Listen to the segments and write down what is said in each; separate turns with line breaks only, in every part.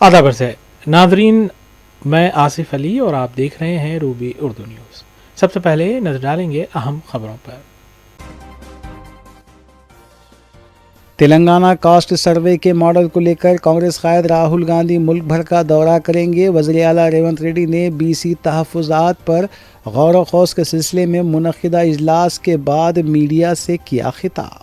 आदाब से नाजरीन, मैं आसिफ अली और आप देख रहे हैं रूबी उर्दू न्यूज़। सबसे पहले नजर डालेंगे अहम खबरों पर।
तेलंगाना कास्ट सर्वे के मॉडल को लेकर कांग्रेस कायद राहुल गांधी मुल्क भर का दौरा करेंगे। वज़ीर आला रेवंत रेड्डी ने बीसी तहफ़्फ़ुज़ात पर गौर व खौस के सिलसिले में मुनक़िदा इजलास के बाद मीडिया से किया खिताब।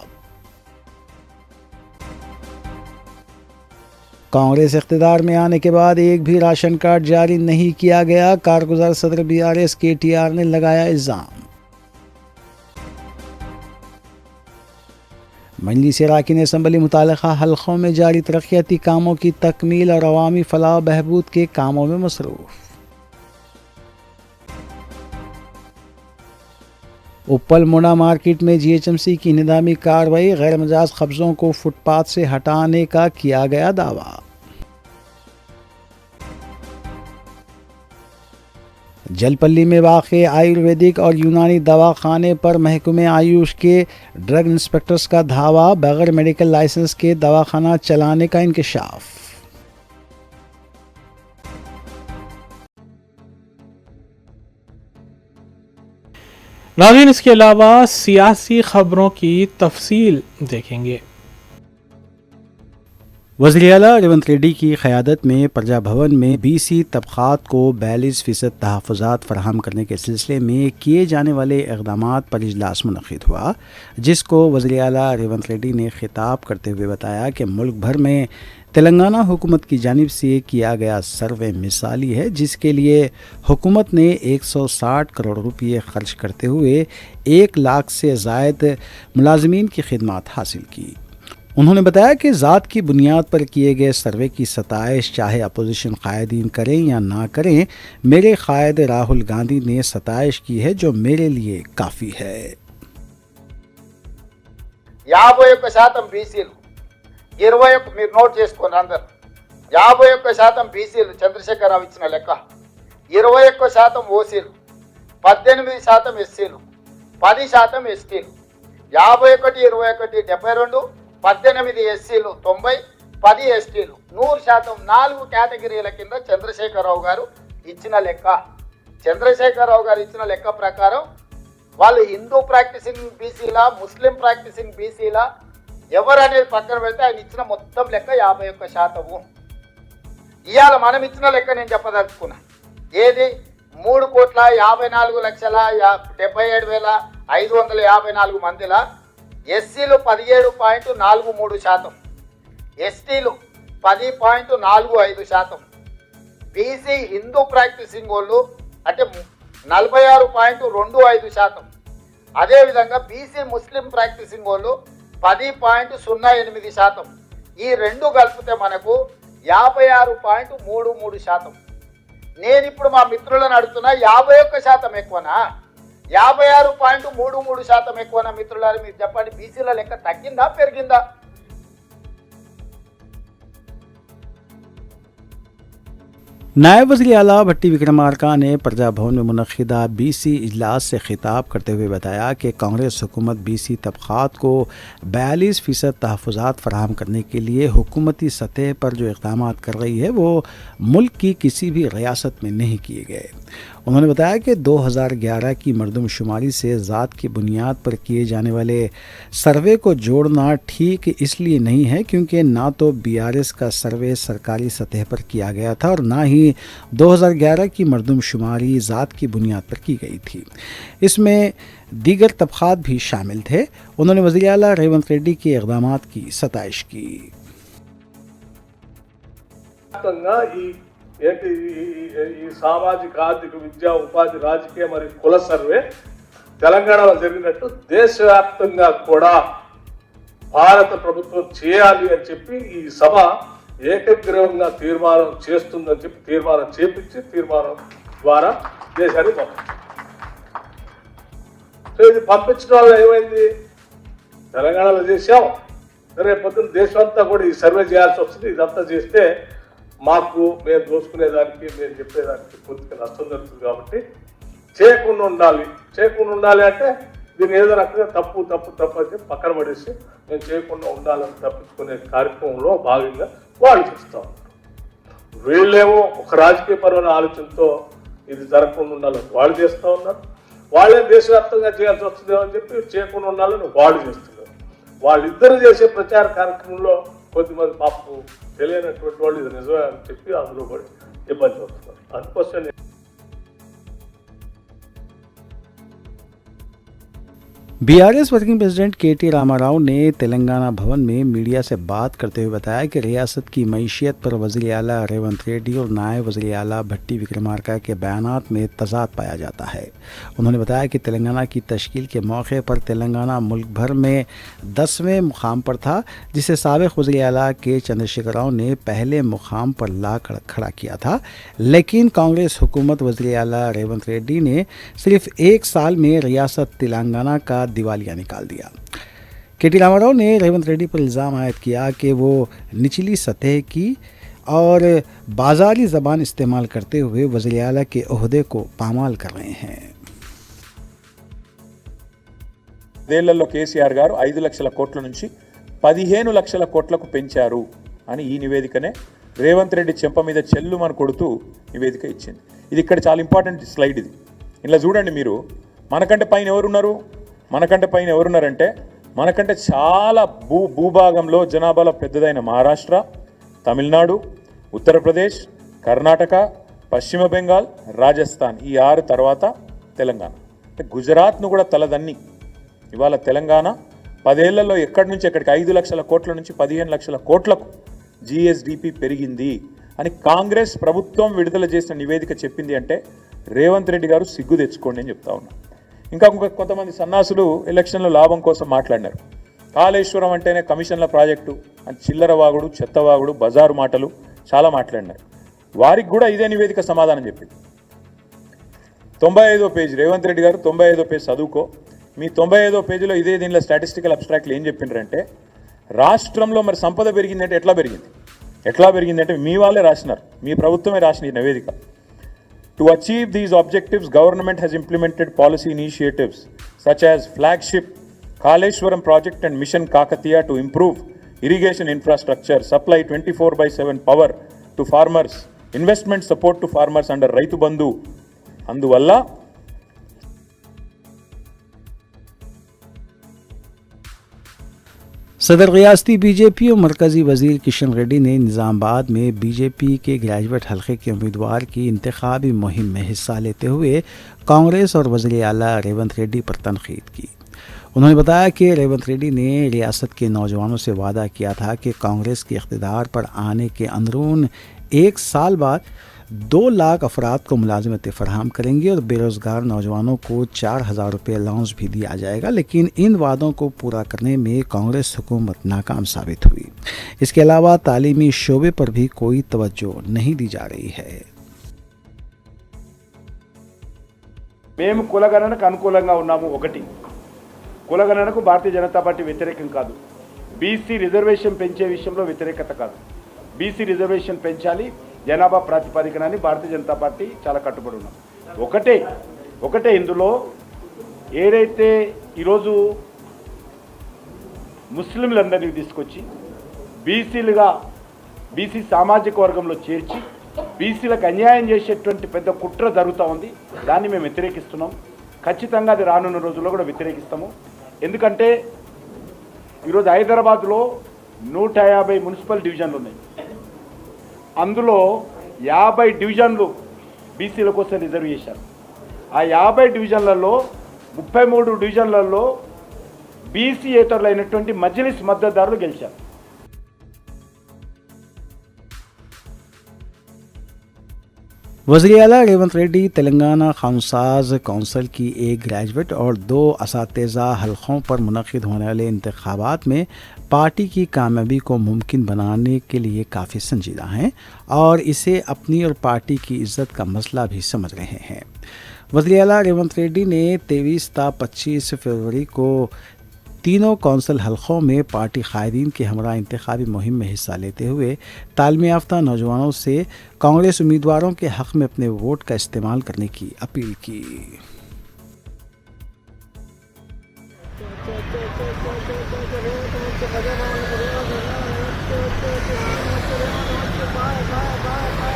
कांग्रेस इक़्तिदार में आने के बाद एक भी राशन कार्ड जारी नहीं किया गया, कारगुज़ार सदर BRS KTR ने लगाया इल्ज़ाम। मजलिस अराकीन असम्बली मुतालिका हल्क़ों में जारी तरक्याती कामों की तकमील और अवामी फलाह बहबूद के कामों में मसरूफ़। उप्पल मुंडा मार्केट में GHMC की निदामी कार्रवाई, गैर मजाज कब्ज़ों को फुटपाथ से हटाने का किया गया दावा। जलपल्ली में वाक़े आयुर्वेदिक और यूनानी दवाखाने पर महकमे आयुष के ड्रग इंस्पेक्टर्स का धावा, बगैर मेडिकल लाइसेंस के दवाखाना चलाने का इंकशाफ।
नाज़रीन, इसके अलावा सियासी खबरों की तफसील देखेंगे।
वज़ीर आला रेवंत रेड्डी की क़यादत में प्रजा भवन में BC तबक़ात को 42% तहफ़्फ़ुज़ात फ़राहम करने के सिलसिले में किए जाने वाले इक़दामात पर इजलास मुनक़्क़िद हुआ, जिसको वज़ीर आला रेवंत रेड्डी ने ख़िताब करते हुए बताया कि मुल्क भर में तेलंगाना हुकूमत की जानिब से किया गया सर्वे मिसाली है, जिसके लिए हुकूमत ने 160 करोड़ रुपये खर्च करते हुए 1 लाख से ज़ायद मुलाज़मीन की खिदमत हासिल की। उन्होंने बताया कि ज़ात की बुनियाद पर किए गए सर्वे की सताइश चाहे अपोजिशन कायदीन करें या ना करें, मेरे कायद राहुल गांधी ने सताइश की है, जो मेरे लिए काफ़ी है।
51% BCలు, 21 మీరు నోట్ చేసుకోండి అందరు. 51% BCలు చంద్రశేఖరరావు ఇచ్చిన లెక్క, 21% OCలు, 18% SCలు, 10% STలు, 51, 21, 72, 18 SCలు, 90, 10 STలు, 100%. 4 కేటగిరీల కింద చంద్రశేఖరరావు గారు ఇచ్చిన లెక్క. చంద్రశేఖరరావు గారు ఇచ్చిన లెక్క ప్రకారం వాళ్ళు హిందూ ప్రాక్టీసింగ్ BCలా, ముస్లిం ప్రాక్టీసింగ్ BCలా, ఎవరనేది పక్కన పెడితే ఆయన ఇచ్చిన మొత్తం లెక్క 51%. ఇవాళ మనం ఇచ్చిన లెక్క నేను చెప్పదలుచుకున్నా. ఏది 3,54,77,554 మందిలా SCలు 17.43%, STలు 10.45%, BC హిందూ ప్రాక్టీసింగ్ వాళ్ళు అంటే 46.25%, అదేవిధంగా BC ముస్లిం ప్రాక్టీసింగ్ వాళ్ళు 10.08%. ఈ రెండు కలిపితే మనకు 56.33%. నేను ఇప్పుడు మా మిత్రులను అడుగుతున్నా, 51% ఎక్కువనా 56.33% ఎక్కువనా? మిత్రులారా మీరు చెప్పండి, BCల లెక్క తగ్గిందా పెరిగిందా?
नायब वज़ीर आला भट्टी विक्रमार्का ने प्रजा भवन में मुनक़्क़िदा BC इजलास से खिताब करते हुए बताया कि कांग्रेस हुकूमत BC तबक़ात को 42% तहफ़्फ़ुज़ात फ़राहम करने के लिए हुकूमती सतह पर जो इक़दामात कर रही है वो मुल्क की किसी भी रियासत में नहीं किए गए। उन्होंने बताया कि 2011 की मरदमशुमारी से ज़ात की बुनियाद पर किए जाने वाले सर्वे को जोड़ना ठीक इसलिए नहीं है क्योंकि ना तो BRS का सर्वे सरकारी सतह पर किया गया था और ना ही 2011 की मरदमशुमारी ज़ात की बुनियाद पर की गई थी। इसमें दीगर तबक़ात भी शामिल थे। उन्होंने वज़ीर आला रेवंत रेड्डी के इक़दामात की सताइश की।
ఏంటి ఈ సామాజిక ఆర్థిక విద్యా ఉపాధి రాజకీయ మరియు కుల సర్వే తెలంగాణలో జరిగినట్టు దేశవ్యాప్తంగా కూడా భారత ప్రభుత్వం చేయాలి అని చెప్పి ఈ సభ ఏకగ్రీవంగా తీర్మానం చేస్తుందని చెప్పి తీర్మానం చేపించి తీర్మానం ద్వారా దేశానికి పంపించారు. సో ఇది పంపించడం వల్ల ఏమైంది? తెలంగాణలో చేసాం, రేపు పొద్దున్న దేశం అంతా కూడా ఈ సర్వే చేయాల్సి వస్తుంది. ఇదంతా చేస్తే మాకు మేము దోచుకునేదానికి మేము చెప్పేదానికి పూర్తిగా నష్టం జరుగుతుంది. కాబట్టి చేయకుండా ఉండాలి అంటే దీన్ని ఏదో రకంగా తప్పు అని చెప్పి పక్కన పడేసి మేము చేయకుండా ఉండాలని తప్పించుకునే కార్యక్రమంలో భాగంగా వాళ్ళు చేస్తూ ఉంటారు. వీళ్ళేమో ఒక రాజకీయ పరమైన ఆలోచనతో ఇది జరగకుండా ఉండాలని వాళ్ళు చేస్తూ ఉన్నారు. వాళ్ళే దేశవ్యాప్తంగా చేయాల్సి వస్తుందేమో అని చెప్పి చేయకుండా ఉండాలని వాళ్ళు చేస్తున్నారు. వాళ్ళిద్దరు చేసే ప్రచార కార్యక్రమంలో కొద్దిమంది పాపం తెలియనటువంటి వాళ్ళు ఇది నిజమే అని చెప్పి అందులో పడి ఇబ్బంది పడుతున్నారు. అందుకోసం
बीआरएस वर्किंग प्रेसिडेंट केटी रामाराव ने तेलंगाना भवन में मीडिया से बात करते हुए बताया कि रियासत की मईशियत पर वज़ीर आला रेवंत रेड्डी और नायब वज़ीर आला भट्टी विक्रमार्का के बयानात में तज़ाद पाया जाता है। उन्होंने बताया कि तेलंगाना की तश्कील के मौके पर तेलंगाना मुल्क भर में 10वें मुकाम पर था, जिसे साबिक़ वज़ीर आला के चंद्रशेखर राव ने पहले मुकाम पर ला खड़ा किया था। लेकिन कांग्रेस हुकूमत वज़ीर आला रेवंत रेड्डी ने सिर्फ 1 साल में रियासत तेलंगाना का दिवालिया निकाल दिया। केटी रामाराव ने रेवंत रेड्डी पर इल्ज़ाम आयद किया कि वो निचली सतह की और बाजारी ज़बान इस्तेमाल करते हुए वज़ीर आला के ओहदे को पामाल कर रहे हैं।
దేళ్లలో కేసీఆర్ గారు 5 లక్షల కోట్ల నుంచి 15 లక్షల కోట్లకు పెంచారు అని ఈ నివేదికనే రేవంత్ రెడ్డి చెంప మీద చెల్లుమని కొడుతూ నివేదిక ఇచ్చింది. ఇది ఇక్కడ చాలా ఇంపార్టెంట్ స్లైడ్. ఇది ఇలా చూడండి మీరు. మనకంటే పైన ఎవరున్నారంటే మనకంటే చాలా భూభాగంలో జనాభాలో పెద్దదైన మహారాష్ట్ర, తమిళనాడు, ఉత్తరప్రదేశ్, కర్ణాటక, పశ్చిమ బెంగాల్, రాజస్థాన్, ఈ 6 తర్వాత తెలంగాణ. అంటే గుజరాత్ను కూడా తలదన్ని ఇవాళ తెలంగాణ 10 ఏళ్లలో ఎక్కడి నుంచి ఎక్కడికి 5 లక్షల కోట్ల నుంచి 15 లక్షల కోట్లకు జిఎస్డిపి పెరిగింది అని కాంగ్రెస్ ప్రభుత్వం విడుదల చేసిన నివేదిక చెప్పింది అంటే రేవంత్ రెడ్డి గారు సిగ్గు తెచ్చుకోండి అని చెప్తా ఉన్నా. ఇంకా కొంతమంది సన్నాసులు ఎలక్షన్లో లాభం కోసం మాట్లాడినారు. కాళేశ్వరం అంటేనే కమిషన్ల ప్రాజెక్టు అని చిల్లర వాగుడు, చెత్తవాగుడు, బజారు మాటలు చాలా మాట్లాడినారు. వారికి కూడా ఇదే నివేదిక సమాధానం చెప్పింది. 95వ పేజీ రేవంత్ రెడ్డి గారు 95వ పేజీ చదువుకో. మీ 95వ పేజీలో ఇదే దీనిలో స్టాటిస్టికల్ అబ్స్ట్రాక్ట్లు ఏం చెప్పిండ్రంటే రాష్ట్రంలో మరి సంపద పెరిగిందంటే ఎట్లా పెరిగిందంటే మీ వాళ్ళే రాసినారు, మీ ప్రభుత్వమే రాసిన ఈ నివేదిక. To achieve these objectives, government has implemented policy initiatives such as flagship Kaleshwaram project and Mission Kakatiya to improve irrigation infrastructure, supply 24/7 power to farmers, investment support to farmers under Raitu Bandhu. అందువల్ల
सदर रियासती BJP और मरकज़ी वज़ीर किशन रेड्डी ने निज़ामाबाद में BJP के graduate हलक़े के उम्मीदवार की इंतखाबी मुहिम में हिस्सा लेते हुए कांग्रेस और वज़ीर आला रेवंत रेड्डी पर तनक़ीद की। उन्होंने बताया कि रेवंत रेड्डी ने रियासत के नौजवानों से वादा किया था कि कांग्रेस के इक़्तिदार पर आने के अंदरून 1 साल बाद 2 लाख अफराद को मुलाजिमत फराहम करेंगे और बेरोज़गार नौजवानों को 4,000 रुपये अलाउंस भी दिया जाएगा। लेकिन इन वादों को पूरा करने में कांग्रेस हुकूमत नाकाम साबित हुई। इसके अलावा तालीमी शोबे पर भी कोई तवज्जो नहीं दी जा रही है।
మేము కులగణనకు అనుకూలంగా ఉన్నాము. ఒకటి, కులగణనకు భారతీయ జనతా పార్టీ వ్యతిరేకం కాదు. బీసీ రిజర్వేషన్ పెంచే విషయంలో వ్యతిరేకత కాదు. బీసీ రిజర్వేషన్ పెంచాలి జనాభా ప్రాతిపదికనని భారతీయ జనతా పార్టీ చాలా కట్టుబడి ఉన్నాం. ఒకటే ఇందులో ఏదైతే ఈరోజు ముస్లింలందరినీ తీసుకొచ్చి బీసీ సామాజిక వర్గంలో చేర్చి బీసీలకు అన్యాయం చేసేటువంటి పెద్ద కుట్ర జరుగుతూ ఉంది. దాన్ని మేము వ్యతిరేకిస్తున్నాం. ఖచ్చితంగా అది రానున్న రోజుల్లో కూడా వ్యతిరేకిస్తాము. ఎందుకంటే ఈరోజు హైదరాబాద్లో 150 మున్సిపల్ డివిజన్లు ఉన్నాయి. అందులో 50 డివిజన్లు బీసీల కోసం రిజర్వ్ చేశారు. ఆ 50 డివిజన్లలో 33 డివిజన్లలో బీసీ ఏతరులైనటువంటి మజ్లిస్ మద్దతుదారులు గెలిచారు.
वज़ीर आला रेवंत रेड्डी तेलंगाना कानूनसाज कौंसिल की एक ग्रेजुएट और 2 असातिज़ा हलक़ों पर मुनक़िद होने वाले इंतख़ाबात में पार्टी की कामयाबी को मुमकिन बनाने के लिए काफ़ी संजीदा हैं और इसे अपनी और पार्टी की इज़्ज़त का मसला भी समझ रहे हैं। वज़ीर आला रेवंत रेड्डी ने 23 ता 25 फरवरी को तीनों कौंसिल हलक़ों में पार्टी क़ायदीन के हमरा इंतखाबी मुहिम में हिस्सा लेते हुए तालीम याफ्ता नौजवानों से कांग्रेस उम्मीदवारों के हक़ में अपने वोट का इस्तेमाल करने की अपील की।
Bye.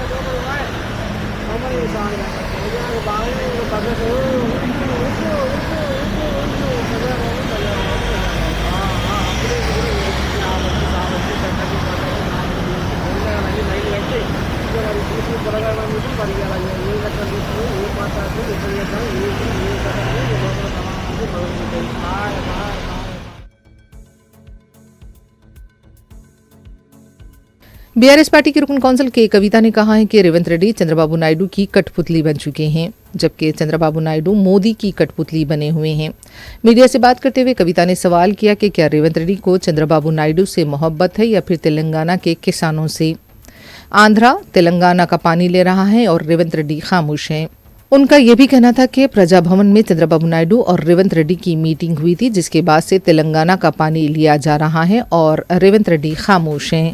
बीआरएस पार्टी के रुकन काउंसिल के कविता ने कहा है कि रेवंत रेड्डी चंद्रबाबू नायडू की कठपुतली बन चुके हैं, जबकि चंद्रबाबू नायडू मोदी की कठपुतली बने हुए हैं। मीडिया से बात करते हुए कविता ने सवाल किया कि क्या रेवंत रेड्डी को चंद्रबाबू नायडू से मोहब्बत है या फिर तेलंगाना के किसानों से। आंध्रा तेलंगाना का पानी ले रहा है और रेवंत रेड्डी खामोश हैं। उनका यह भी कहना था कि प्रजा भवन में चंद्रबाबू नायडू और रेवंत रेड्डी की मीटिंग हुई थी, जिसके बाद से तेलंगाना का पानी लिया जा रहा है और रेवंत रेड्डी खामोश हैं।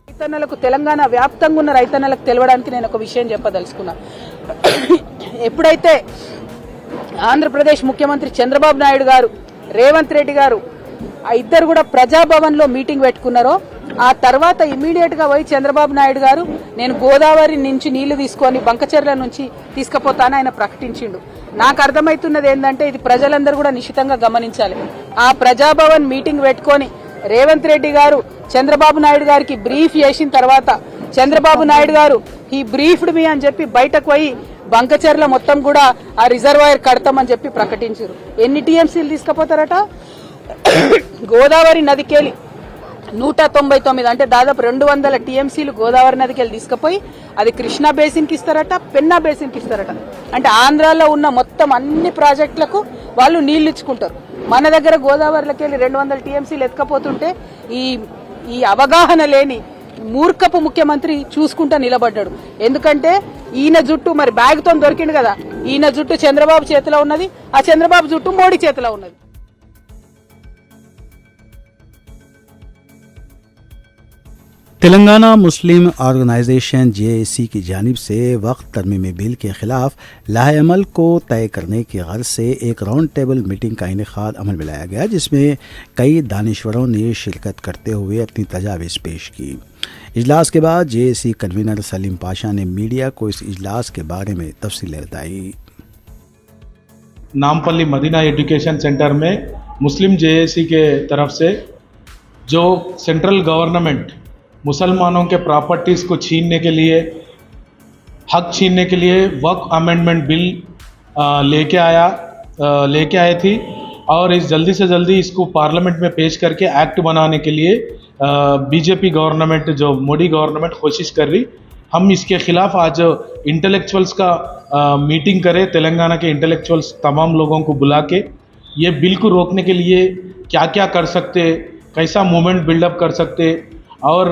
రైతన్నలకు తెలంగాణ వ్యాప్తంగా ఉన్న రైతన్నలకు తెలవడానికి నేను ఒక విషయం చెప్పదలుచుకున్నా. ఎప్పుడైతే ఆంధ్రప్రదేశ్ ముఖ్యమంత్రి చంద్రబాబు నాయుడు గారు రేవంత్ రెడ్డి గారు ఆ ఇద్దరు కూడా ప్రజాభవన్ లో మీటింగ్ పెట్టుకున్నారో ఆ తర్వాత ఇమీడియట్ గా పోయి చంద్రబాబు నాయుడు గారు నేను గోదావరి నుంచి నీళ్లు తీసుకొని బంకచెర్ల నుంచి తీసుకుపోతానని ఆయన ప్రకటించిండు. నాకు అర్థమవుతున్నది ఏంటంటే ఇది ప్రజలందరూ కూడా నిశితంగా గమనించాలి. ఆ ప్రజాభవన్ మీటింగ్ పెట్టుకొని రేవంత్ రెడ్డి గారు చంద్రబాబు నాయుడు గారికి బ్రీఫ్ చేసిన తర్వాత చంద్రబాబు నాయుడు గారు ఈ బ్రీఫ్డ్ మీ అని చెప్పి బయటకు పోయి బంకచెర్ల మొత్తం కూడా ఆ రిజర్వాయర్ కడతామని చెప్పి ప్రకటించారు. ఎన్ని టీఎంసీలు తీసుకుపోతారట? గోదావరి నదికెళ్ళి 199 అంటే దాదాపు 200 టీఎంసీలు గోదావరి నదికెళ్ళి తీసుకుపోయి అది కృష్ణా బేసిన్కి ఇస్తారట, పెన్నా బేసిన్కి ఇస్తారట. అంటే ఆంధ్రాలో ఉన్న మొత్తం అన్ని ప్రాజెక్టులకు వాళ్ళు నీళ్లు ఇచ్చుకుంటారు. మన దగ్గర గోదావరిలోకి వెళ్ళి 200 టీఎంసీలు ఎత్తుకపోతుంటే ఈ అవగాహన లేని మూర్ఖపు ముఖ్యమంత్రి చూసుకుంటా నిలబడ్డాడు. ఎందుకంటే ఈయన జుట్టు మరి బ్యాగ్తో దొరికిండు కదా, ఈయన జుట్టు చంద్రబాబు చేతిలో ఉన్నది, ఆ చంద్రబాబు జుట్టు మోడీ చేతిలో ఉన్నది.
तेलंगाना मुस्लिम ऑर्गेनाइजेशन जेएसी की जानिब से वक्त तरमीमी बिल के खिलाफ लाहेअमल को तय करने की गर्ज से एक राउंड टेबल मीटिंग का इनेकाद अमल में लाया गया, जिसमें कई दानिश्वरों ने शिरकत करते हुए अपनी तजावीज़ पेश की। इजलास के बाद जेएसी कन्वीनर सलीम पाशा ने मीडिया को इस इजलास के बारे में तफसीलें बताई।
नामपल्ली मदीना एजुकेशन सेंटर में मुस्लिम जेएसी के तरफ से जो सेंट्रल गवर्नमेंट मुसलमानों के प्रॉपर्टीज़ को छीनने के लिए, हक छीनने के लिए वक्फ अमेंडमेंट बिल लेके आए थी और इस जल्दी से जल्दी इसको पार्लियामेंट में पेश करके एक्ट बनाने के लिए बीजेपी गवर्नमेंट, जो मोदी गवर्नमेंट कोशिश कर रही। हम इसके ख़िलाफ़ आज इंटेलेक्चुअल्स का मीटिंग करें, तेलंगाना के इंटेलेक्चुअल्स तमाम लोगों को बुला के ये बिल को रोकने के लिए क्या क्या कर सकते, कैसा मूवमेंट बिल्डअप कर सकते और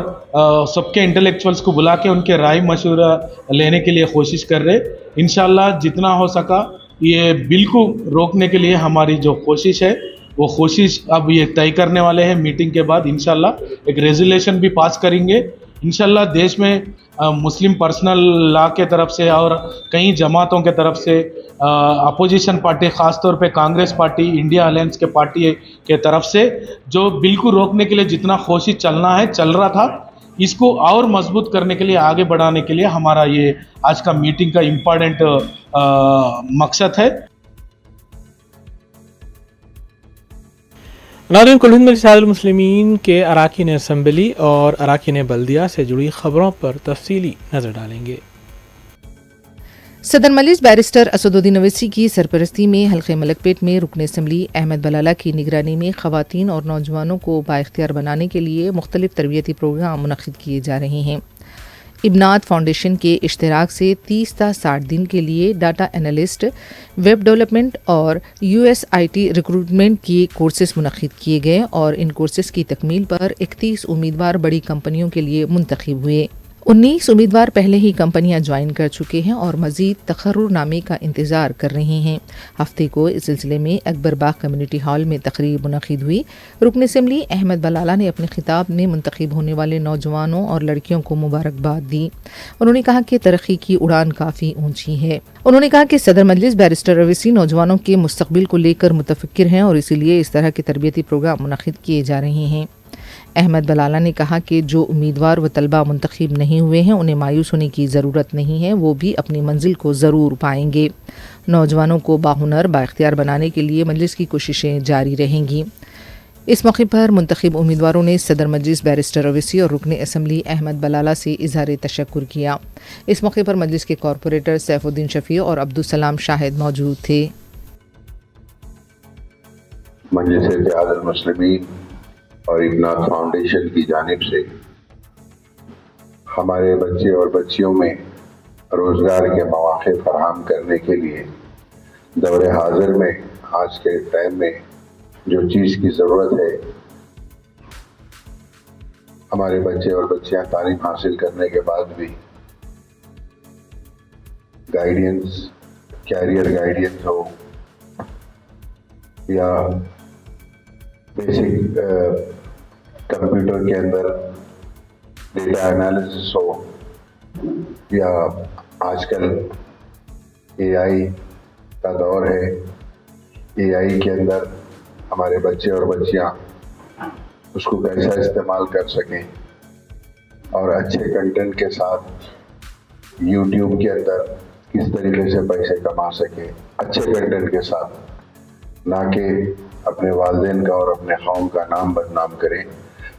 सबके इंटेलेक्चुअल्स को बुला के उनके राय मशवरा लेने के लिए कोशिश कर रहे। इंशाल्लाह जितना हो सका ये बिल को रोकने के लिए हमारी जो कोशिश है वो कोशिश अब ये तय करने वाले हैं। मीटिंग के बाद इंशाल्लाह एक रेजोल्यूशन भी पास करेंगे। इंशाल्लाह देश में मुस्लिम पर्सनल लॉ के तरफ से और कई जमातों के तरफ से अपोजिशन पार्टी, ख़ास तौर पे कांग्रेस पार्टी, इंडिया अलायंस के पार्टी के तरफ से जो बिल को रोकने के लिए जितना कोशिश चलना है चल रहा था, इसको और मजबूत करने के लिए, आगे बढ़ाने के लिए हमारा ये आज का मीटिंग का इम्पॉर्टेंट मकसद है।
नाज़रीन, कुल मिसाल मुस्लिमीन के अराकीन असम्बली और अराकीन बल्दिया से जुड़ी खबरों पर तफसीली नज़र डालेंगे।
सदर मजलिस बैरिस्टर असदुद्दीन अवैसी की सरपरस्ती में हल्के मलकपेट में रुकन असम्बली अहमद बलाला की निगरानी में ख़वातीन और नौजवानों को बाइख्तियार बनाने के लिए मुख्तलिफ तरबियती प्रोग्राम मुनक़िद किए जा रहे हैं। इब्नात फाउंडेशन के इश्तराक से 30 ता 60 दिन के लिए डाटा एनालिस्ट, वेब डेवलपमेंट और USIT रिक्रूटमेंट के कोर्सेज मुनक़िद किए गए और इन कोर्सेज की तकमील पर 31 उम्मीदवार बड़ी कंपनियों के लिए मुंतखब हुए। 19 उम्मीदवार पहले ही कंपनियां ज्वाइन कर चुके हैं और मज़ीद तक़र्रुरनामे का इंतज़ार कर रहे हैं। हफ्ते को इस सिलसिले में अकबर बाग कम्युनिटी हॉल में तकरीब मुनक़िद हुई। रुकन असम्बली अहमद बलाला ने अपने खिताब में मुंतखब होने वाले नौजवानों और लड़कियों को मुबारकबाद दी। उन्होंने कहा कि तरक्की की उड़ान काफ़ी ऊंची है। उन्होंने कहा कि सदर मजलिस बैरिस्टर अवैसी नौजवानों के मुस्तक़बिल को लेकर मुतफ़क्किर हैं और इसीलिए इस तरह के तरबियती प्रोग्राम मुनक़िद किए जा रहे हैं। अहमद बलाला ने कहा कि जो उम्मीदवार व तलबा मुंतखब नहीं हुए हैं उन्हें मायूस होने की ज़रूरत नहीं है, वो भी अपनी मंजिल को ज़रूर पाएंगे। नौजवानों को बाहुनर बाइख्तियार बनाने के लिए मजलिस की कोशिशें जारी रहेंगी। इस मौके पर मुंतखब उम्मीदवारों ने सदर मजलिस बैरिस्टर अवैसी और रुकन असम्बली अहमद बलाला से इज़हार तशक्कुर किया। इस मौके पर मजलिस के कॉरपोरेटर सैफुद्दीन शफी और अब्दुलसलाम शाहिद मौजूद थे।
मजलिस इत्तेहादुल मुस्लिमीन और इब्नात फाउंडेशन की जानिब से हमारे बच्चे और बच्चियों में रोजगार के मौके फराहम करने के लिए दौरे हाजिर में आज के टाइम में जो चीज की जरूरत है, हमारे बच्चे और बच्चियां तालीम हासिल करने के बाद भी गाइडेंस, कैरियर गाइडेंस हो या बेसिक कंप्यूटर के अंदर डेटा एनालिसिस हो या आजकल एआई का दौर है, एआई के अंदर हमारे बच्चे और बच्चियां उसको कैसा इस्तेमाल कर सकें और अच्छे कंटेंट के साथ यूट्यूब के अंदर किस तरीके से पैसे कमा सकें अच्छे कंटेंट के साथ, ना कि अपने वालिदैन का और अपने कौम का नाम बदनाम करें,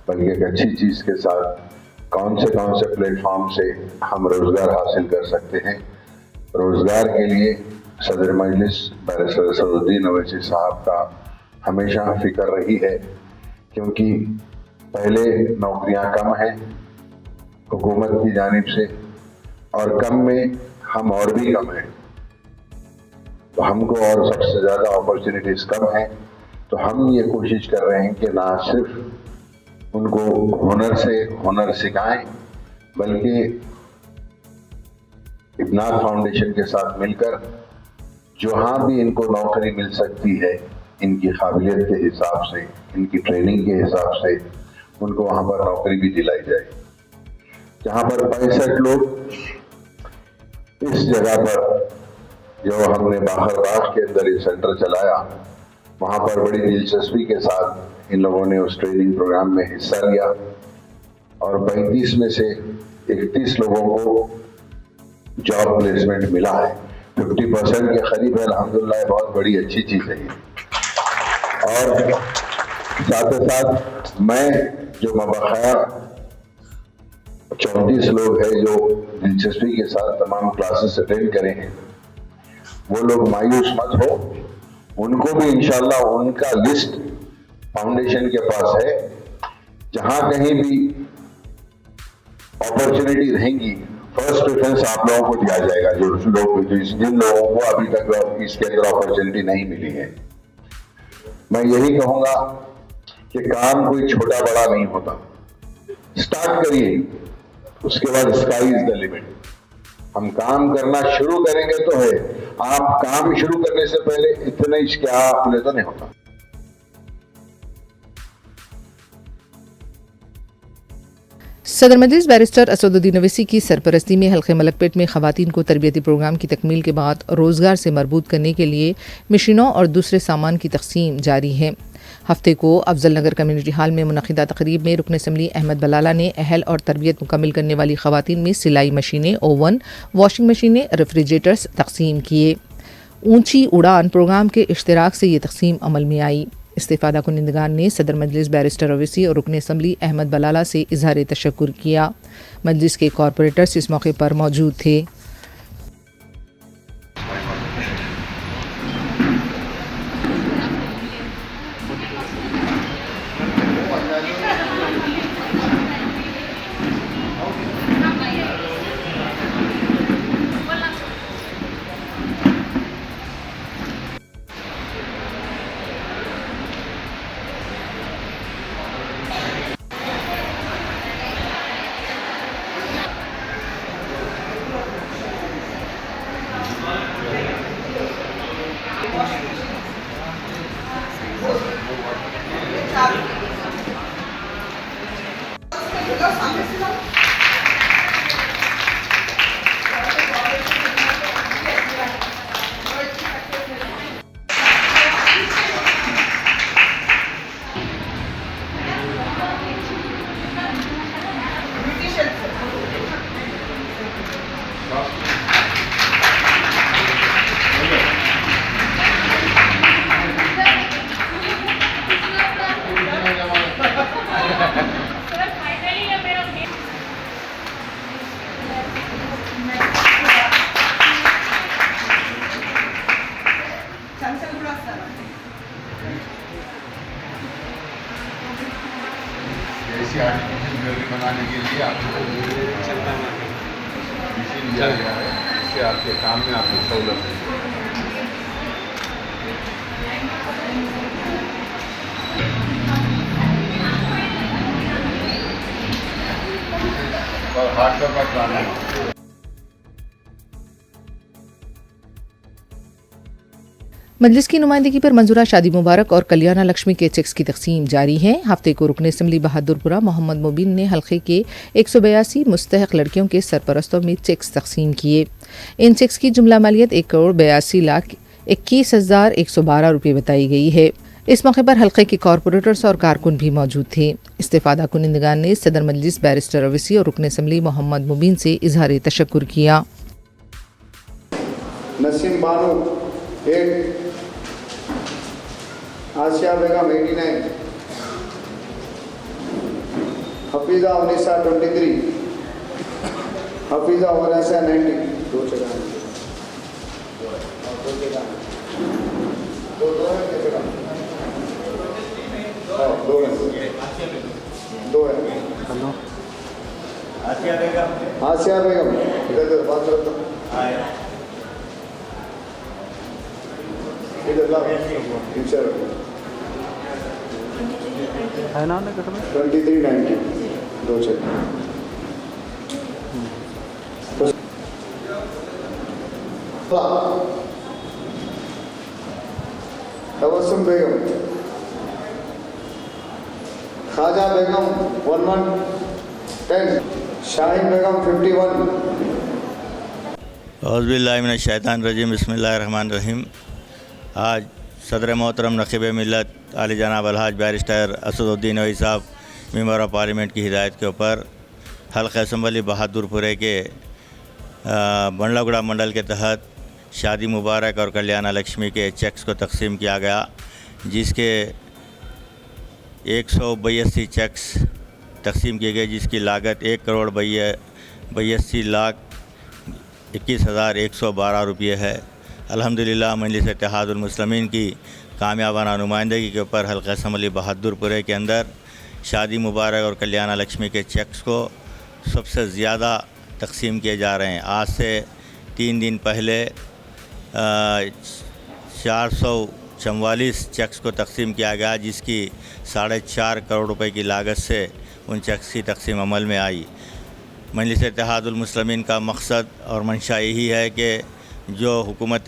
बल्कि एक अच्छी चीज़ के साथ कौन से प्लेटफॉर्म से हम रोज़गार हासिल कर सकते हैं। रोज़गार के लिए सदर मजलिस बैरिस्टर असदुद्दीन ओवैसी साहब का हमेशा फिक्र रही है, क्योंकि पहले नौकरियां कम हैं हुकूमत की जानिब से और कम में हम और भी कम हैं, तो हमको और सबसे ज़्यादा अपॉर्चुनिटीज़ कम हैं। तो हम ये कोशिश कर रहे हैं कि ना सिर्फ उनको हुनर से हुनर सिखाएं, बल्कि इब्नात फाउंडेशन के साथ मिलकर जहाँ भी इनको नौकरी मिल सकती है, इनकी काबिलियत के हिसाब से, इनकी ट्रेनिंग के हिसाब से उनको वहाँ पर नौकरी भी दिलाई जाए। जहाँ पर 65 लोग इस जगह पर जो हमने बाहरबाग के अंदर ये सेंटर चलाया, वहाँ पर बड़ी दिलचस्पी के साथ इन लोगों ने उस ट्रेनिंग प्रोग्राम में हिस्सा लिया और 35 में से 31 लोगों को जॉब प्लेसमेंट मिला है। 50% के करीब है, अल्हम्दुलिल्लाह बहुत बड़ी अच्छी चीज़ है ये। और साथ ही साथ मैं जो मबखया 34 लोग हैं जो दिलचस्पी के साथ तमाम क्लासेस अटेंड करें हैं, वो लोग मायूस मत हो, उनको भी इंशाल्लाह उनका लिस्ट फाउंडेशन के पास है। जहां कहीं भी अपॉर्चुनिटी रहेंगी, फर्स्ट प्रेफरेंस आप लोगों को दिया जाएगा, जिन लोगों को अभी तक इसके अंदर अपॉर्चुनिटी नहीं मिली है। मैं यही कहूंगा कि काम कोई छोटा बड़ा नहीं होता, स्टार्ट करिए, उसके बाद स्काई इज द लिमिट। हम काम करना शुरू करेंगे तो है, आप काम शुरू करने से पहले इतने क्या आपने तो नहीं होता।
सदर मजलिस बैरिस्टर असदुद्दीन ओवैसी की सरपरस्ती में हल्के मलकपेट में खवातीन को तरबियती प्रोग्राम की तकमील के बाद रोज़गार से मरबूत करने के लिए मशीनों और दूसरे सामान की तकसीम जारी है। हफ्ते को अफजल नगर कम्युनिटी हॉल में मुनक़िदा तकरीब में रुकन असम्बली अहमद बलाला ने अहल और तरबियत मुकम्मिल करने वाली खवातीन में सिलाई मशीनें, ओवन, वॉशिंग मशीनें, रेफ्रिजरेटर्स तकसीम किए। ऊंची उड़ान प्रोग्राम के इश्तिराक से ये तकसीम अमल में आई। इस्तिफादा कुनिंदगान ने सदर मजलिस बैरिस्टर ओवैसी और रुकन असम्बली अहमद बलाला से इजहार तशक्कुर किया। मजलिस के कॉरपोरेटर्स इस मौके पर मौजूद थे।
एडमिनिस्ट्रेशन बिल्डिंग बनाने के लिए आपको BC दिया गया है, इससे आपके काम में आपको सहूलत है। और हार्ड का प्लान है।
मजलिस की नुमाइंदगी पर मंजूरा शादी मुबारक और कल्याणा लक्ष्मी के चेक्स की तकसीम जारी है। हफ्ते को रुकन असम्बली बहादुरपुरा मोहम्मद मुबीन ने हल्के के 182 मुस्तहक लड़कियों के सरपरस्तों में चेक्स तकसीम किए। इन चेक्स की जुमला मालियत 1,82,21,112 रुपये बताई गई है। इस मौके पर हल्के के कॉरपोरेटर्स और कारकुन भी मौजूद थे। इस्तेफादा कुनिंदगान ने सदर मजलिस बैरिस्टर अवैसी और रुकन असम्बली मोहम्मद मुबीन से इजहार तशक्कुर किया।
नसीम बानो 8, आसिया बेगम 89, हफीज़ा उन्नीसा 23, हफीज़ा उन्नीसा 90, दो है। आसिया बेगम इधर बात करता
है ना
2390 दो चेक। तबस्सुम बेगम, खाजा बेगम 1110, शाहीन बेगम 51।
औज़ुबिल्लाहिमिनश्शैतानिर्रजीम, बिस्मिल्लाहिर्रहमानिर्रहीम। आज सदर मोहतरम नक़ीब मिल्लत आली जनाब अलहाज बैरिस्टर असदुद्दीन ओवैसी साहब मेंबर ऑफ पार्लियामेंट की हिदायत के ऊपर हल्का असम्बली बहादुरपुरे के बंडलागुड़ा मंडल के तहत शादी मुबारक और कल्याणा लक्ष्मी के चेक्स को तकसीम किया गया, जिसके 182 चेक्स तकसीम किए गए, जिसकी लागत 1,82,21,112 रुपये है। अल्हम्दुलिल्लाह मजलिस इत्तेहादुल मुस्लिमीन की कामयाबाना नुमाइंदगी के ऊपर हल्का असम्बली बहादुरपुरे के अंदर शादी मुबारक और कल्याणा लक्ष्मी के चेक्स को सबसे ज़्यादा तकसीम किए जा रहे हैं। आज से 3 दिन पहले 444 चेक्स को तकसीम किया गया, जिसकी 4.5 करोड़ रुपए की लागत से उन चेक्स की तकसीम अमल में आई। मजलिस इत्तेहादुल मुस्लिमीन का मकसद और मंशा यही है कि जो हुकूमत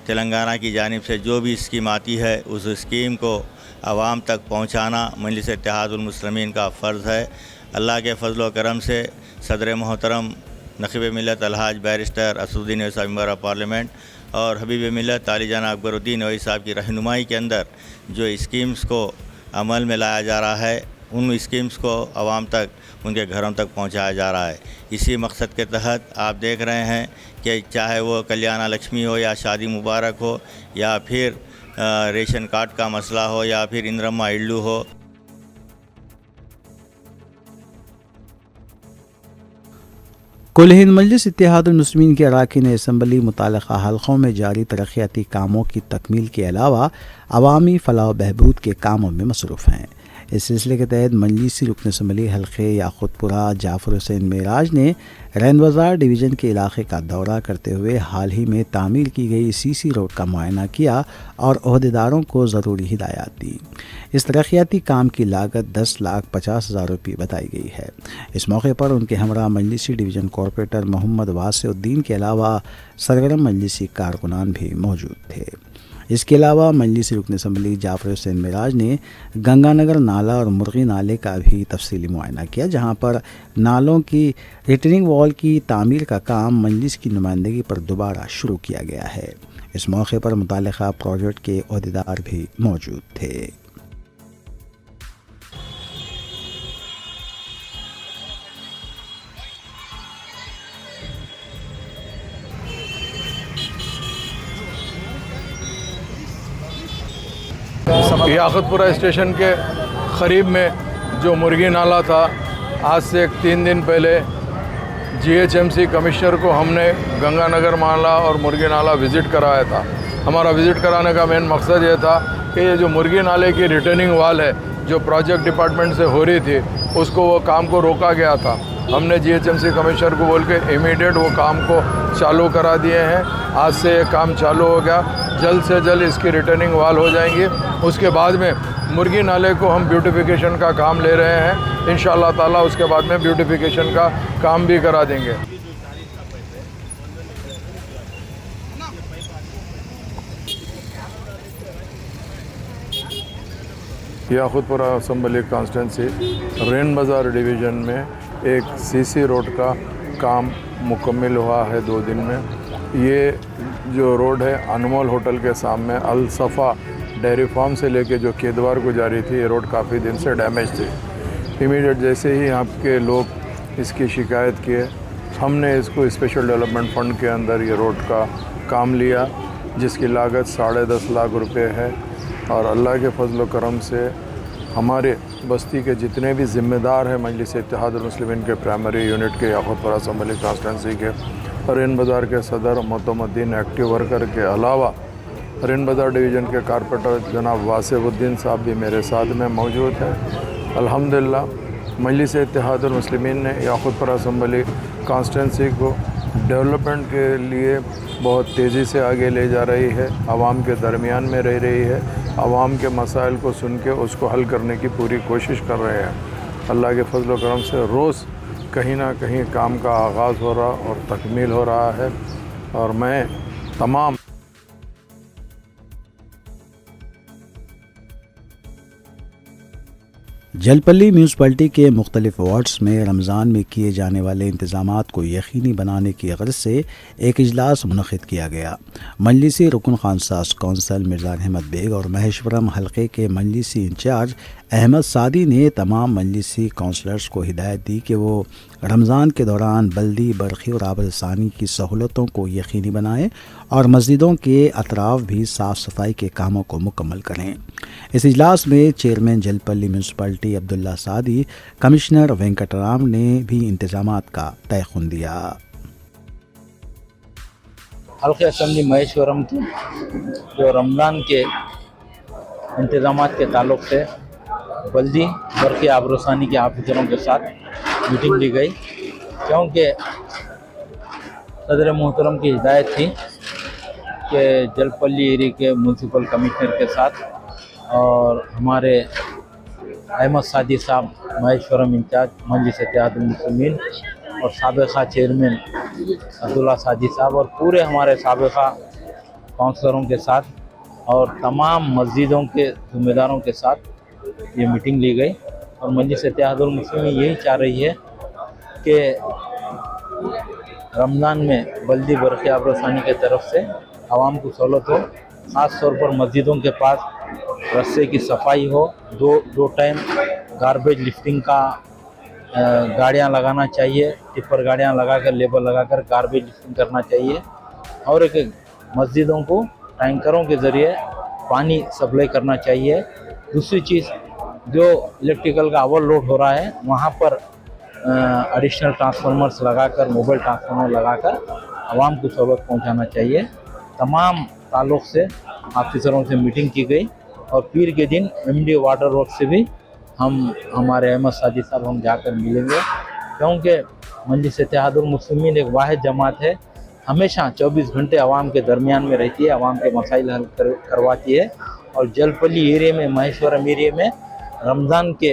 तेलंगाना की जानिब से जो भी स्कीम आती है उस स्कीम को आवाम तक पहुँचाना मजलिस इत्तेहादुल मुस्लिमीन का फ़र्ज़ है। अल्लाह के फजल व करम से सदर मोहतरम नक़ीब मिल्लत अलहाज बैरिस्टर असदुद्दीन ओवैसी साहब मेंबर ऑफ पार्लियामेंट और हबीब मिल्लत आली जनाब अकबरुद्दीन ओवैसी साहब की रहनुमाई के अंदर जो स्कीम्स को अमल में लाया जा रहा है, उन स्कीम्स को आवाम तक उनके घरों तक पहुंचाया जा रहा है। इसी मकसद के तहत आप देख रहे हैं कि चाहे वो कल्याणा लक्ष्मी हो या शादी मुबारक हो या फिर रेशन कार्ड का मसला हो या फिर इंद्रम्मा इल्लू हो।
कुल हिंद मजलिस इत्तेहादुल मुस्लिमीन के अरकान असम्बली मुताल्लिक़ा हल्क़ों में जारी तरक्याती कामों की तकमील के अलावा अवामी फलाह बहबूद के कामों में मसरूफ़ हैं। इस सिलसिले के तहत मजलिसी रुकन असम्बली हल्क़े याक़ूतपुरा जाफ़र हुसैन मेराज ने रैन बाज़ार डिवीज़न के इलाके का दौरा करते हुए हाल ही में तामीर की गई CC रोड का मुआयना किया और ओहदेदारों को ज़रूरी हिदायत दी। इस तरक्याती काम की लागत 10,50,000 रुपये बताई गई है। इस मौके पर उनके हमरा मजलिसी डिवीज़न कॉरपोरेटर मोहम्मद वासिउद्दीन के अलावा सरगर्म मजलिसी कारकुनान भी मौजूद थे। इसके अलावा मजलिसी रुकन असम्बली जाफ़र हुसैन मेराज ने गंगानगर नाला और मुर्गी नाले का भी तफसीली मुआयना किया, जहां पर नालों की रिटर्निंग वॉल की तामीर का काम मजलिस की नुमाइंदगी पर दोबारा शुरू किया गया है। इस मौके पर मुताल्लिक़ा प्रोजेक्ट के ओहदेदार भी मौजूद थे।
याक़ूतपुरा स्टेशन के क़रीब में जो मुर्गी नाला था, आज से 3 दिन पहले GHMC कमिश्नर को हमने गंगानगर नाला और मुर्गी नाला विज़िट कराया था। हमारा विज़िट कराने का मेन मकसद ये था कि ये जो मुर्गी नाले की रिटर्निंग वाल है जो प्रोजेक्ट डिपार्टमेंट से हो रही थी, उसको वो काम को रोका गया था। हमने जीएचएमसी कमिश्नर को बोल के इमीडिएट वो काम को चालू करा दिए हैं। आज से ये काम चालू हो गया, जल्द से जल्द इसकी रिटर्निंग वाल हो जाएंगी। उसके बाद में मुर्गी नाले को हम ब्यूटिफिकेशन का काम ले रहे हैं, इंशाअल्लाह ताला उसके बाद में ब्यूटिफिकेशन का काम भी करा देंगे। याकूतपुरा असम्बली कॉन्स्टिट्यूंसी रेन बाज़ार डिवीज़न में एक सीसी रोड का काम मुकम्मल हुआ है 2 दिन में। ये जो रोड है अनमोल होटल के सामने अल सफ़ा डेयरी फार्म से लेके जो केदवार को जा रही थी, ये रोड काफ़ी दिन से डैमेज थी। इमीडिएट जैसे ही आपके लोग इसकी शिकायत किए, हमने इसको स्पेशल डेवलपमेंट फ़ंड के अंदर ये रोड का काम लिया, जिसकी लागत 10.5 लाख रुपए है। और अल्लाह के फजल व करम से हमारे बस्ती के जितने भी ज़िम्मेदार हैं मजलिस इत्तेहादुल मुस्लिमीन के प्राइमरी यूनिट के याकूतपुरा असम्बली कॉन्स्टिट्यूंसी के और रेन बाज़ार के सदर मोतमद्दीन एक्टिव वर्कर के अलावा रेन बाज़ार डिवीज़न के कारपोरेटर जनाब वासिउद्दीन साहब भी मेरे साथ में मौजूद हैं। अल्हम्दुलिल्लाह मजलिस इत्तेहादुल मुस्लिमीन ने याकूतपुरा असम्बली कॉन्स्टिट्यूंसी को डेवलपमेंट के लिए बहुत तेज़ी से आगे ले जा रही है, आवाम के दरमियान में रह रही है, आवाम के मसाइल को सुन के उसको हल करने की पूरी कोशिश कर रहे हैं। अल्लाह के फजल व करम से रोज़ कहीं ना कहीं काम का आगाज़ हो रहा और तकमील हो रहा है। और मैं तमाम
जलपल्ली म्यूनसिपलिटी के मुख्तलिफ वार्ड्स में रमज़ान में किए जाने वाले इंतज़ामात को यकीनी बनाने की गर्ज से एक इजलास मुनक़िद किया गया। मजलिसी रुकन खानसास कौंसल मिर्ज़ा अहमद बेग और महेश्वरम हल्के के मजलिसी इंचार्ज अहमद सादी ने तमाम मजलिसी काउंसलर्स को हिदायत दी कि वो रमज़ान के दौरान बल्दी बरक़ी और आबरसानी की सहूलतों को यकीनी बनाएं और मस्जिदों के अतराफ़ भी साफ़ सफाई के कामों को मुकम्मल करें। इस इजलास में चेयरमैन जलपल्ली म्यूनसिपलिटी अब्दुल्ला सादी, कमिश्नर वेंकटराम ने भी इंतजामात का तयख़ुन दिया।
हल्के असम्बली महेश्वरम की जो रमज़ान के इंतजामात के ताल्लुक़ से बल्दी बरक़ी आबरसानी के ऑफिसरों के साथ मीटिंग ली गई, क्योंकि सदर मोहतरम की हिदायत थी कि जलपल्ली एरिया के म्यूनसिपल कमिश्नर के साथ और हमारे अहमद सादी साहब महेश्वरम इंचार्ज मजलिस इत्तेहादुल मुस्लिमीन और साबिक़ा चेयरमैन अब्दुल्ला सादी साहब और पूरे हमारे साबिक़ा काउंसलरों के साथ और तमाम मस्जिदों के ज़िम्मेदारों के साथ ये मीटिंग ली गई। और मजलिस इत्तेहादुल मुस्लिमीन यही चाह रही है कि रमज़ान में बल्दी बरक़ी आबरसानी के तरफ से आवाम को सहूलत हो, ख़ास तौर पर मस्जिदों के पास रस्से की सफाई हो, दो टाइम गार्बेज लिफ्टिंग का गाड़ियाँ लगाना चाहिए, टिप्पर गाड़ियाँ लगाकर लेबर लगाकर गार्बेज लिफ्टिंग करना चाहिए और एक मस्जिदों को टैंकरों के ज़रिए पानी सप्लाई करना चाहिए। दूसरी चीज़, जो इलेक्ट्रिकल का ओवरलोड हो रहा है वहाँ पर एडिशनल ट्रांसफार्मर्स लगाकर, मोबाइल ट्रांसफार्मर लगाकर आवाम को सहूलत पहुँचाना चाहिए। तमाम ताल्लुक़ से ऑफिसरों से मीटिंग की गई और पीर के दिन एमडी वाटर वर्क से भी हमारे अहमद सादी साहब हम जाकर मिलेंगे, क्योंकि मजलिस इत्तेहादुल मुस्लिमीन एक वाहिद जमात है, हमेशा 24 घंटे आवाम के दरमियान में रहती है, आवाम के मसाइल हल करवाती है। और जलपल्ली एरिया में, महेश्वरम एरिया में रमज़ान के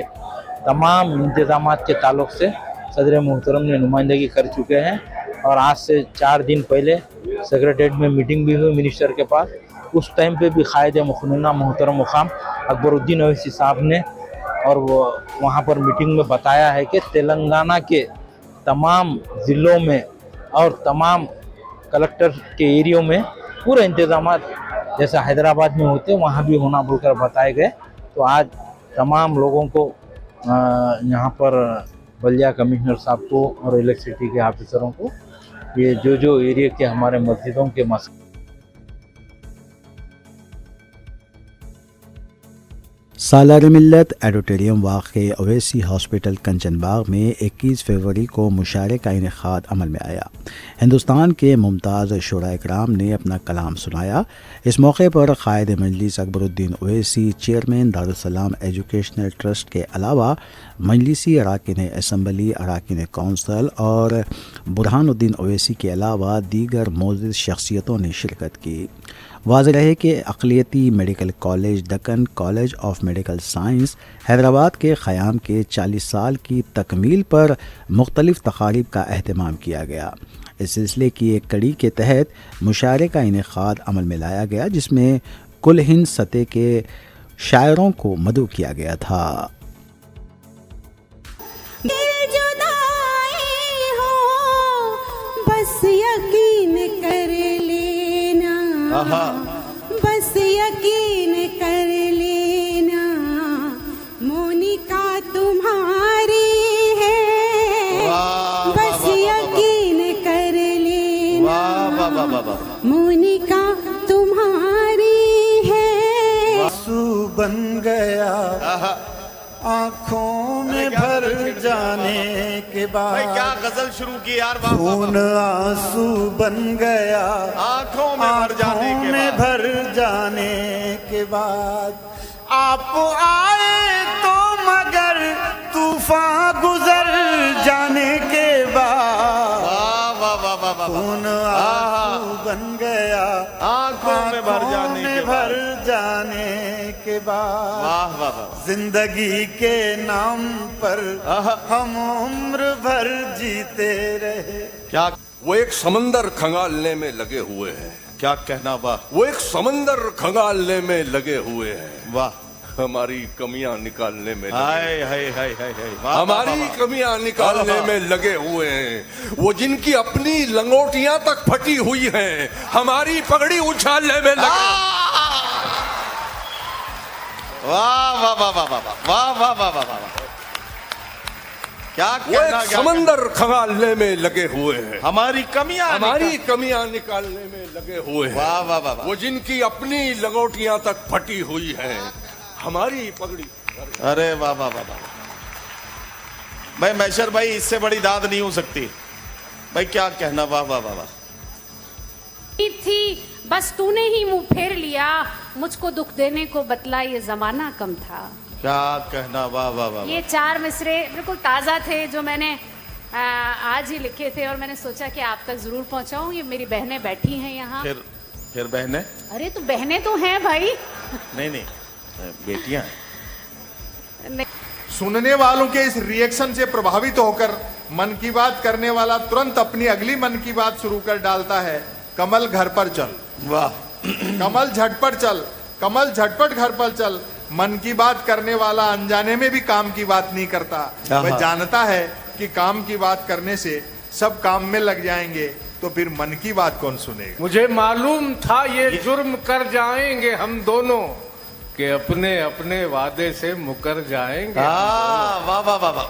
तमाम इंतज़ामात के ताल्लुक़ से सदर मोहतरम ने नुमाइंदगी कर चुके हैं और आज से 4 दिन पहले सेक्रेटरीट में मीटिंग भी हुई मिनिस्टर के पास। उस टाइम पे भी क़ायद मुखन्ना मोहतरम मुक़ाम अकबरुद्दीन अवैसी साहब ने और वो वहाँ पर मीटिंग में बताया है कि तेलंगाना के तमाम ज़िलों में और तमाम कलेक्टर के एरियो में पूरे इंतज़ामात जैसा हैदराबाद में होते वहाँ भी होना बोलकर बताए गए। तो आज तमाम लोगों को यहाँ पर बलिया कमिश्नर साहब को और इलेक्ट्रिसिटी के ऑफिसरों को ये जो एरिया के हमारे मस्जिदों के
सालार मिल्लत एडिटोरियम वाक़े ओवैसी हॉस्पिटल कंचनबाग में 21 फरवरी को मुशायरे का इनेकाद अमल में आया। हिंदुस्तान के मुमताज़ शुरा इकराम ने अपना कलाम सुनाया। इस मौके पर क़ायद मजलिस Akbaruddin Owaisi, chairman Darussalam educational trust के अलावा मजलिसी अराकीन असम्बली, अराकीन कौंसल और बुरहानुद्दीन ओवैसी के अलावा दीगर मोअज़्ज़िज़ शख्सियतों ने शिरकत की। वाज़ेह है कि अक़लियती medical college Deccan college of medical science Hyderabad के क़याम के 40 साल की तकमील पर मुख्तलिफ़ तक़ारीब का अहतमाम किया गया। इस सिलसिले की एक कड़ी के तहत मुशायरे का इनेकाद अमल में लाया गया, जिसमें कुल हिंद सतह के शायरों को मदऊ किया गया था।
बस यकीन कर लेना, बस यकीन कर लेना, मोनिका तुम्हारी है, बस यकीन कर लेना, मोनिका तुम्हारी है।
आंसू बन गया आँखों में भर जाने के बाद,
भाई क्या गजल शुरू की यार,
खून आंसू बन गया
आँखों में
भर जाने के बाद, आप आए तो मगर तूफान गुजर जाने के बाद, खून आंसू बन गया
आँखों में भर
जाने के बाद, जिंदगी के नाम पर हम उम्र भर जीते रहे।
क्या
वो एक समंदर खंगालने में लगे हुए हैं।
क्या कहना, वाह।
वो एक समंदर खंगालने में लगे हुए हैं,
वाह।
हमारी कमियां निकालने में
हाय हाय हाय हाय,
हमारी कमियां निकालने में लगे हुए हैं। वो जिनकी अपनी लंगोटियां तक फटी हुई हैं, हमारी पगड़ी उछालने में लगे।
वाह वाह वाह वाह वाह वाह वाह वाह वाह वाह, क्या कहना,
समंदर खंगालने में लगे हुए हैं,
हमारी
कमियां निकालने में लगे हुए हैं।
वाह वाह वाह,
वो जिनकी अपनी लंगोटियां तक फटी हुई हैं, हमारी पगड़ी।
अरे वाह वाह वाह वाह भाई मैशर भाई, इससे बड़ी दाद नहीं हो सकती भाई, क्या कहना, वाह वाह वाह वाह।
थी बस तूने ही मुंह फेर लिया, मुझको दुख देने को बतला ये जमाना कम था।
क्या कहना, वाह वाह वाह।
ये 4 मिसरे बिल्कुल ताज़ा थे जो मैंने आज ही लिखे थे और मैंने सोचा कि आप तक जरूर पहुंचाऊं। ये मेरी बहनें बैठी हैं यहाँ।
फिर बहनें?
अरे तो बहनें तो हैं भाई।
नहीं बेटियां।
सुनने वालों के इस रिएक्शन से प्रभावित होकर मन की बात करने वाला तुरंत अपनी अगली मन की बात शुरू कर डालता है, कमल घर पर चल।
वाह।
कमल झटपट चल, कमल झटपट घर पर चल। मन की बात करने वाला अनजाने में भी काम की बात नहीं करता, वह जानता है कि काम की बात करने से सब काम में लग जाएंगे, तो फिर मन की बात कौन सुनेगा।
मुझे मालूम था ये जुर्म कर जाएंगे हम दोनों, कि अपने अपने वादे से मुकर जाएंगे।
वाह वाह वाह वाह,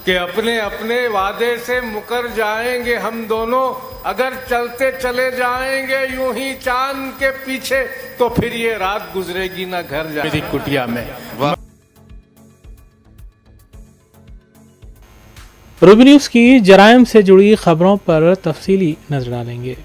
कि अपने अपने वादे से मुकर जाएंगे हम दोनों, अगर चलते चले जाएंगे यूं ही चांद के पीछे, तो फिर ये रात गुजरेगी ना घर मेरी कुटिया में।
रूबी न्यूज़ की जराइम से जुड़ी खबरों पर तफसीली नजर डालेंगे।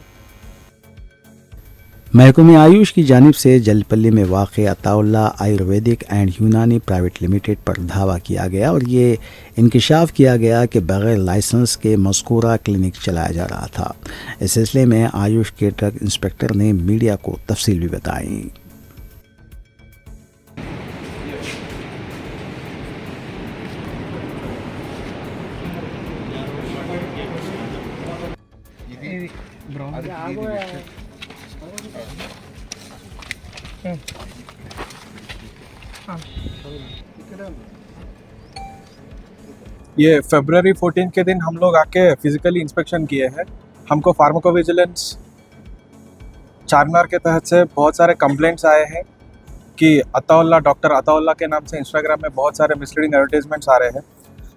महकमे आयुष की जानिब से जलपल्ली में वाक़ अताउल्ला आयुर्वेदिक एंड यूनानी प्राइवेट लिमिटेड पर धावा किया गया और ये इंकिशाफ किया गया कि बग़ैर लाइसेंस के मज़कूरा क्लिनिक चलाया जा रहा था। इस सिलसिले में आयुष के ड्रग इंस्पेक्टर ने मीडिया को तफसील भी बताई।
ये फरवरी 14 के दिन हम लोग आके फिजिकली इंस्पेक्शन किए हैं। हमको फार्माकोविजिलेंस चारमीनार के तहत से बहुत सारे कंप्लेंट्स आए हैं कि डॉक्टर अताउल्ला के नाम से इंस्टाग्राम में बहुत सारे मिसलीडिंग एडवर्टाइजमेंट्स आ रहे हैं।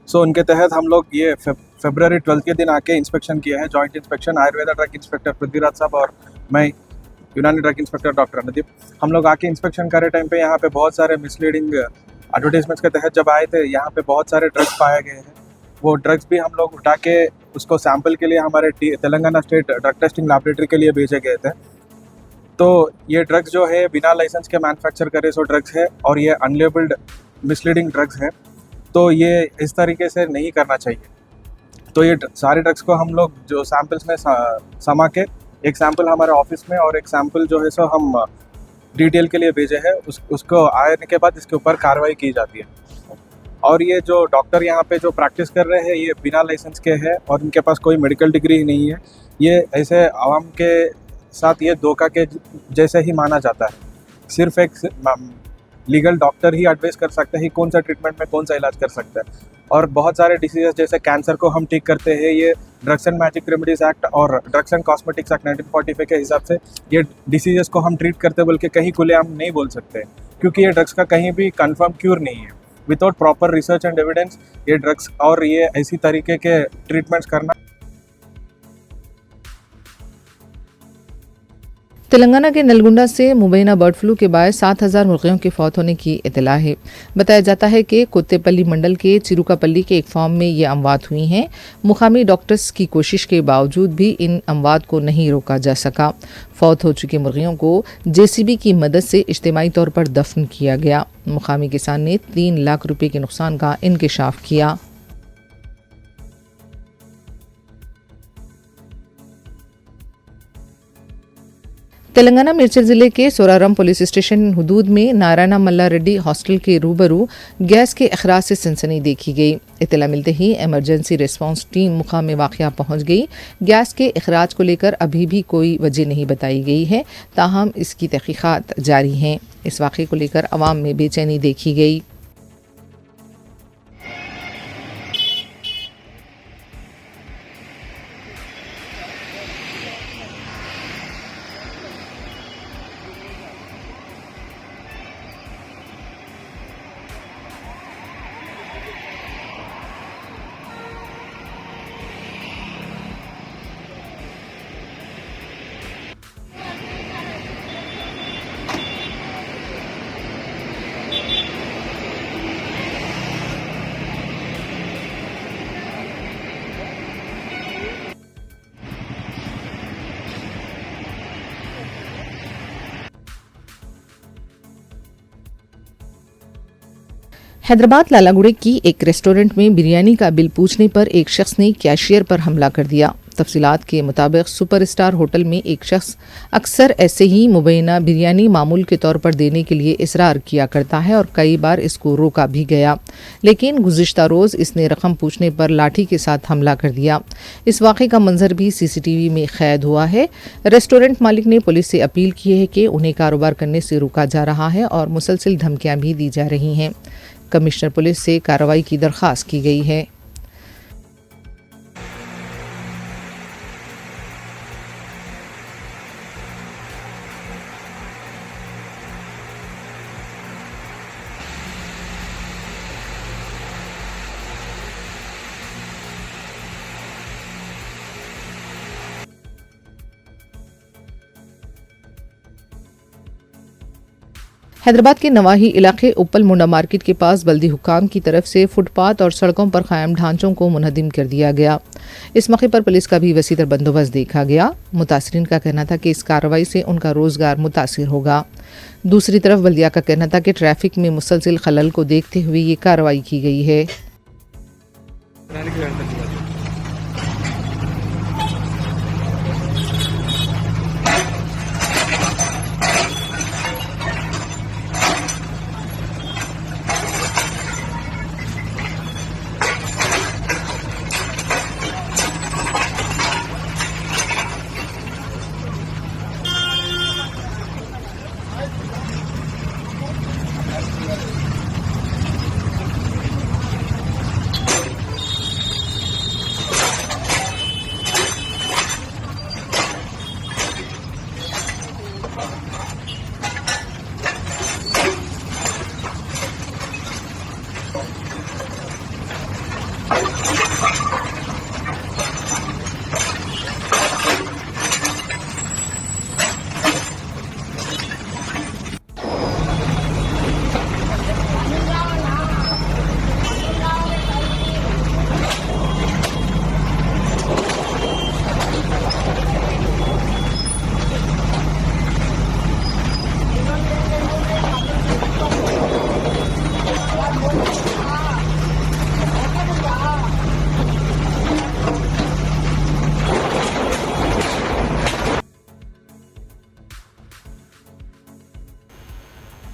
सो उनके तहत हम लोग ये फरवरी 12 के दिन आके इंस्पेक्शन किए हैं, joint inspection. Ayurveda drug inspector Prithviraj साहब और मैं यूनानी ड्रग इंस्पेक्टर डॉक्टर अनुदीप, हम लोग आके इंस्पेक्शन करे टाइम पे यहाँ पे बहुत सारे मिसलीडिंग एडवर्टीजमेंट्स के तहत जब आए थे, यहाँ पे बहुत सारे ड्रग्स पाए गए हैं। वो ड्रग्स भी हम लोग उठा के उसको सैंपल के लिए हमारे Telangana state drug testing laboratory के लिए भेजे गए थे। तो ये ड्रग्स जो है बिना लाइसेंस के मैन्युफैक्चर करे सो ड्रग्स है और ये अनलेबल्ड मिसलीडिंग ड्रग्स है, तो ये इस तरीके से नहीं करना चाहिए। तो ये सारे ड्रग्स को हम लोग जो सैंपल्स में समा के, एक सैंपल हमारे ऑफिस में और एक सैंपल जो है सो हम डिटेल के लिए भेजे हैं, उसको आने के बाद इसके ऊपर कार्रवाई की जाती है। और ये जो डॉक्टर यहाँ पे जो प्रैक्टिस कर रहे हैं ये बिना लाइसेंस के हैं और इनके पास कोई मेडिकल डिग्री नहीं है। ये ऐसे आवाम के साथ ये धोखा के जैसे ही माना जाता है। सिर्फ एक लीगल डॉक्टर ही एडवाइस कर सकता है कि कौन सा ट्रीटमेंट में कौन सा इलाज कर सकता है। और बहुत सारे डिसीजेस जैसे कैंसर को हम ठीक करते हैं, ये drugs and magic remedies act और ड्रग्स एंड कॉस्मेटिक्स एक्ट 1945 के हिसाब से ये डिसीजेस को हम ट्रीट करते बोल के कहीं खुलेआम नहीं बोल सकते, क्योंकि ये ड्रग्स का कहीं भी कंफर्म क्यूर नहीं है। Without proper research and evidence ये ड्रग्स और ये ऐसी तरीके के ट्रीटमेंट्स करना।
तेलंगाना के नलगुंडा से मुबैना बर्ड फ्लू के बाद 7,000 मुर्गियों के फौत होने की इत्तला है। बताया जाता है कि कोत्तेपल्ली मंडल के चिरुकापल्ली के एक फार्म में ये अमवात हुई हैं। मुकामी डॉक्टर्स की कोशिश के बावजूद भी इन अमवात को नहीं रोका जा सका। फौत हो चुकी मुर्गियों को JCB की मदद से इज्तिमाई तौर पर दफन किया गया। मुकामी किसान ने 3 लाख रुपए के नुकसान का इंकशाफ किया। तेलंगाना मिर्चल जिले के सोरारम पुलिस स्टेशन हुदूद में नारायणा मल्ला रेड्डी हॉस्टल के रूबरू गैस के अखराज से सनसनी देखी गई। इत्तला मिलते ही इमरजेंसी रिस्पांस टीम मुकाम में वाक़या पहुंच गई। गैस के अखराज को लेकर अभी भी कोई वजह नहीं बताई गई है, ताहम इसकी तहकीकात जारी हैं। इस वाक़े को लेकर अवाम में बेचैनी देखी गई। हैदराबाद लालागुड़े की एक रेस्टोरेंट में बिरयानी का बिल पूछने पर एक शख्स ने कैशियर पर हमला कर दिया। तफसीलात के मुताबिक सुपरस्टार होटल में एक शख्स अक्सर ऐसे ही मुबैना बिरयानी मामूल के तौर पर देने के लिए इसरार किया करता है और कई बार इसको रोका भी गया, लेकिन गुज़िश्ता रोज़ इसने रकम पूछने पर लाठी के साथ हमला कर दिया। इस वाक़े का मंजर भी CCTV में कैद हुआ है। रेस्टोरेंट मालिक ने पुलिस से अपील की है कि उन्हें कारोबार करने से रोका जा रहा है और मुसलसल धमकियाँ भी दी जा रही हैं। कमिश्नर पुलिस से कार्रवाई की दरख्वास्त की गई है। हैदराबाद के नवाही इलाके उप्पल मुंडा मार्केट के पास बल्दी हुकाम की तरफ से फुटपाथ और सड़कों पर कायम ढांचों को मुनहदिम कर दिया गया। इस मौके पर पुलिस का भी वसीतर बंदोबस्त देखा गया। मुतासरीन का कहना था कि इस कार्रवाई से उनका रोजगार मुतासिर होगा। दूसरी तरफ बल्दिया का कहना था कि ट्रैफिक में मुसलसल खलल को देखते हुए ये कार्रवाई की गई है।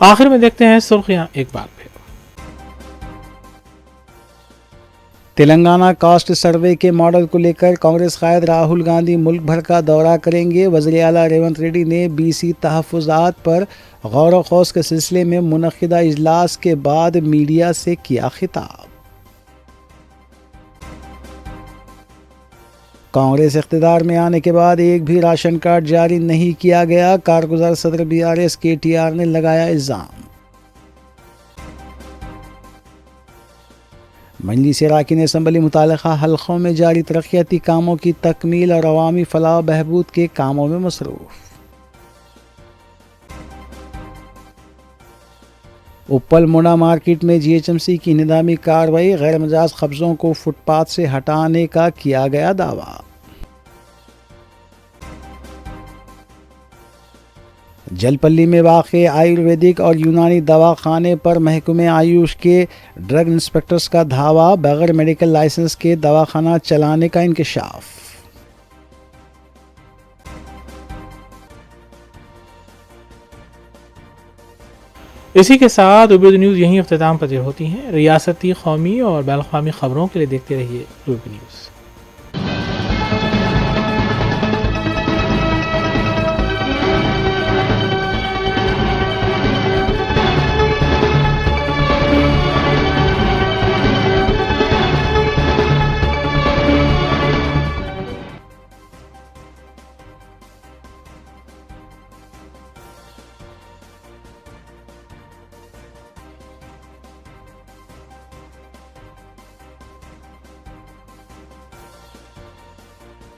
आखिर में देखते हैं सुर्खियां एक बार फिर।
तेलंगाना कास्ट सर्वे के मॉडल को लेकर कांग्रेस कायद राहुल गांधी मुल्क भर का दौरा करेंगे। वज़ीर आला रेवंत रेड्डी ने बीसी तहफ़्फ़ुज़ात पर गौर व खौस के सिलसिले में मुनक़िदा इजलास के बाद मीडिया से किया खिताब। कांग्रेस इख्तिदार में आने के बाद एक भी राशन कार्ड जारी नहीं किया गया, कारगुजार सदर BRS KTR ने लगाया इल्ज़ाम। मजलिस अराकीन असम्बली मुतालिका हल्कों में जारी तरक्याती कामों की तकमील और अवामी फलाह बहबूद के कामों में मसरूफ़। उपल मोड़ा मार्केट में GHMC की निदामी कार्रवाई, गैर मजाज कब्ज़ों को फुटपाथ से हटाने का किया गया दावा। जलपल्ली में वाक़े आयुर्वेदिक और यूनानी दवाखाने पर महकमे आयुष के ड्रग इंस्पेक्टर्स का धावा, बगैर मेडिकल लाइसेंस के दवाखाना चलाने का इंकशाफ।
इसी के साथ रूबी न्यूज़ यहीं अख्तिताम पज़ीर होती हैं। रियासती, कौमी और बैनुल-अक़वामी खबरों के लिए देखते रहिए रूबी न्यूज़।